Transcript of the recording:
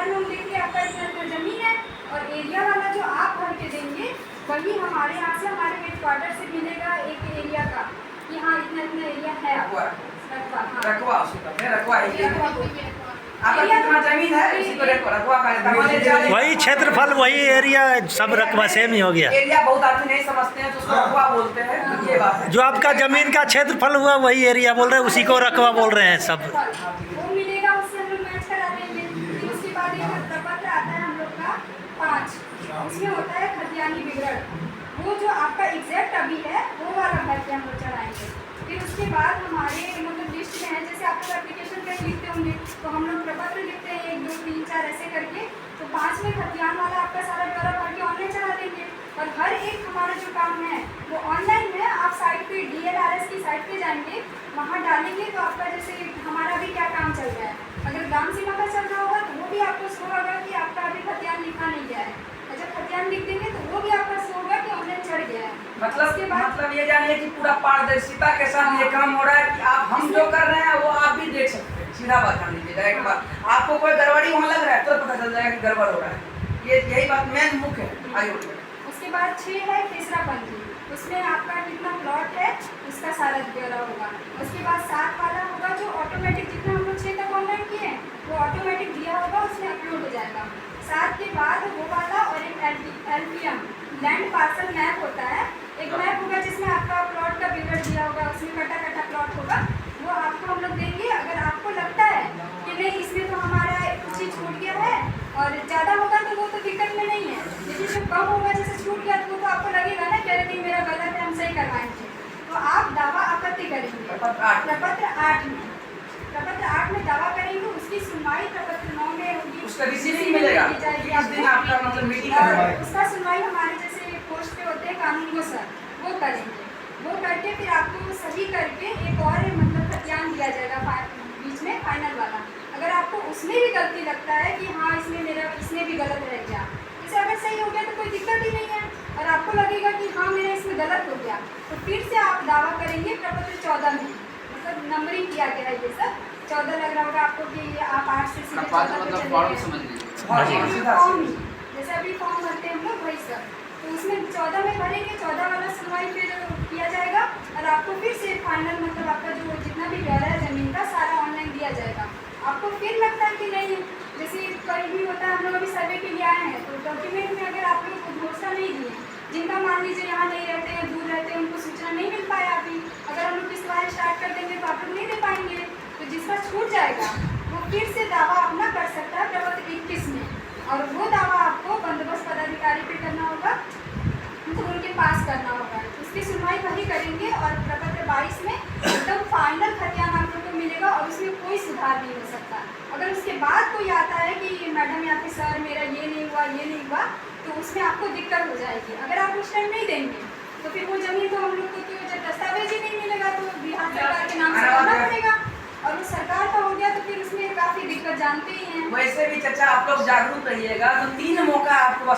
में देखिए आपका इतना ज़मीन है, और एरिया वाला जो आप भर के देंगे वही हमारे यहाँ से हमारे हेडक्वार्टर से मिलेगा एक एरिया का कि हाँ इतना इतना एरिया है आपका रकवा आपका कितना जमीन है उसी को रकवा का वही क्षेत्रफल वही एरिया सब रकबा सेम ही हो गया। एरिया बहुत आदमी नहीं समझते हैं तो उसको रकवा बोलते हैं, ये बात है। जो आपका जमीन का क्षेत्रफल हुआ वही एरिया बोल रहे हैं, उसी को रकबा बोल रहे हैं सब। वो मिलेगा, उससे हम लोग मैच करा देंगे। फिर उसके बाद एक प्रपत्र आता है हम लोग का 5, उसमें होता है खतियानी विवरण, वो जो आपका एग्जैक्ट अभी है वो वाला भर के हम लोग चढ़ाएंगे। फिर उसके बाद हमारे मतलब लिस्ट में है, जैसे आप लोग एप्लीकेशन पे लिखते होंगे तो हम लोग प्रपत्र लिखते हैं 1 2 3 4 ऐसे करके, तो 5 में खतियान वाला आपका सारा ब्यौरा भर के ऑनलाइन चढ़ा देंगे। और हर एक हमारा जो काम है वो ऑनलाइन है। आप साइट पे DLRS की साइट पे जाएंगे, वहाँ डालेंगे तो आपका जैसे हमारा भी क्या काम चल रहा है, अगर ग्राम सीमा का चल रहा होगा तो वो भी आपको शो होगा कि आपका अभी खतियान लिखा नहीं गया है, और जब खतियान लिख देंगे तो वो भी आपका शो होगा कि ऑनलाइन चढ़ गया है। मतलब ये जानिए कि पूरा पारदर्शिता के साथ ये काम हो रहा है कि आप हम जो कर रहे हैं वो आप भी देख सकते हैं। सीधा बात जान लीजिएगा, एक बार आपको कोई गड़बड़ी वहाँ लग रहा है तो पता चल जाएगा कि गड़बड़ हो रहा है। ये यही बात मेन मुख्य है। आगे उसके बाद 6 है तीसरा पंक्ति, उसमें आपका कितना प्लॉट है उसका सारा ब्यौरा होगा। उसके बाद 7 वाला होगा जो ऑटोमेटिक, जितना हम लोग 6 तक ऑनलाइन किए हैं वो ऑटोमेटिक दिया होगा, उसमें अपलोड हो जाएगा। 7 के बाद वो वाला और एक LPM लैंड पार्सल मैप होता है, एक मैप होगा जिसमें आपका प्लॉट का विवरण दिया होगा, उसमें कटा कटा प्लॉट होगा, वो आपको हम लोग देंगे। अगर आपको लगता है कि नहीं इसमें तो हमारा कुछ चीज़ छूट गया है और ज़्यादा होगा तो वो तो दिक्कत में नहीं है, लेकिन जो कम होगा जैसे छूट गया तो वो तो आपको लगेगा ना कि अरे नहीं मेरा गलत है, हम सही करवाएंगे, तो आप दावा आपत्ति करेंगे प्रपत्र 8 में। प्रपत्र 8 में दावा करेंगे, उसकी सुनवाई प्रपत्र 9 में होगी, उसका रिसीविंग मिलेगा इस दिन आपका मतलब मीटिंग है, उसका सुनवाई हमारे जैसे पोस्ट पे होते हैं कानून सर वो करेंगे। वो करके फिर आपको सही करके एक और मतलब खतियान दिया जाएगा बीच में फाइनल वाला। अगर आपको उसमें भी गलती लगता है कि हाँ इसमें भी गलत रह गया, जैसे अगर सही हो गया तो कोई दिक्कत ही नहीं है, और आपको लगेगा कि हाँ मेरा इसमें गलत हो गया तो फिर से आप दावा करेंगे प्रपत्र 14 में, मतलब नंबरिंग किया गया है ये सब। 14 लग रहा होगा आपको कि ये आप 8 से सीधे 14 पे चले, जैसे अभी फॉर्म भरते हैं हम लोग वही सब, तो उसमें 14 में भरेंगे, 14 वाला सुनवाई फिर किया जाएगा और आपको फिर से फाइनल मतलब आपका जो जितना भी ब्यौरा है ज़मीन का सारा ऑनलाइन दिया जाएगा। आपको फिर लगता है कि नहीं, जैसे कहीं भी होता है हम लोग अभी सर्वे के लिए आए हैं तो डॉक्यूमेंट में अगर आप लोग को घोषणा नहीं दिए, जिनका मान लीजिए यहाँ नहीं रहते हैं दूर रहते हैं उनको सूचना नहीं मिल पाया अभी, अगर हम लोग किस्त स्टार्ट कर देंगे तो आप लोग नहीं दे पाएंगे, तो जिसका छूट जाएगा वो फिर से दावा अपना कर सकता है प्रपत्र 21 में, और वो दावा आपको बंदोबस्त पदाधिकारी पे करना होगा, तो उनके पास करना होगा, उसकी सुनवाई वही करेंगे। और प्रपत्र 22 में एकदम फाइनल खतियान आप लोग को मिलेगा और उसमें कोई सुधार नहीं हो सकता। अगर उसके बाद कोई आता है कि मैडम या फिर सर मेरा ये नहीं हुआ तो उसमें आपको दिक्कत हो जाएगी। अगर आप उस टाइम नहीं देंगे तो फिर वो ज़मीन तो हम लोग को तो जब दस्तावेज ही नहीं मिलेगा तो बिहार सरकार के नाम से करना पड़ेगा, और वो सरकार का हो गया तो फिर उसमें काफ़ी दिक्कत जानते ही हैं। वैसे भी चाचा आप लोग जागरूक रहिएगा, तो 3 मौका आपको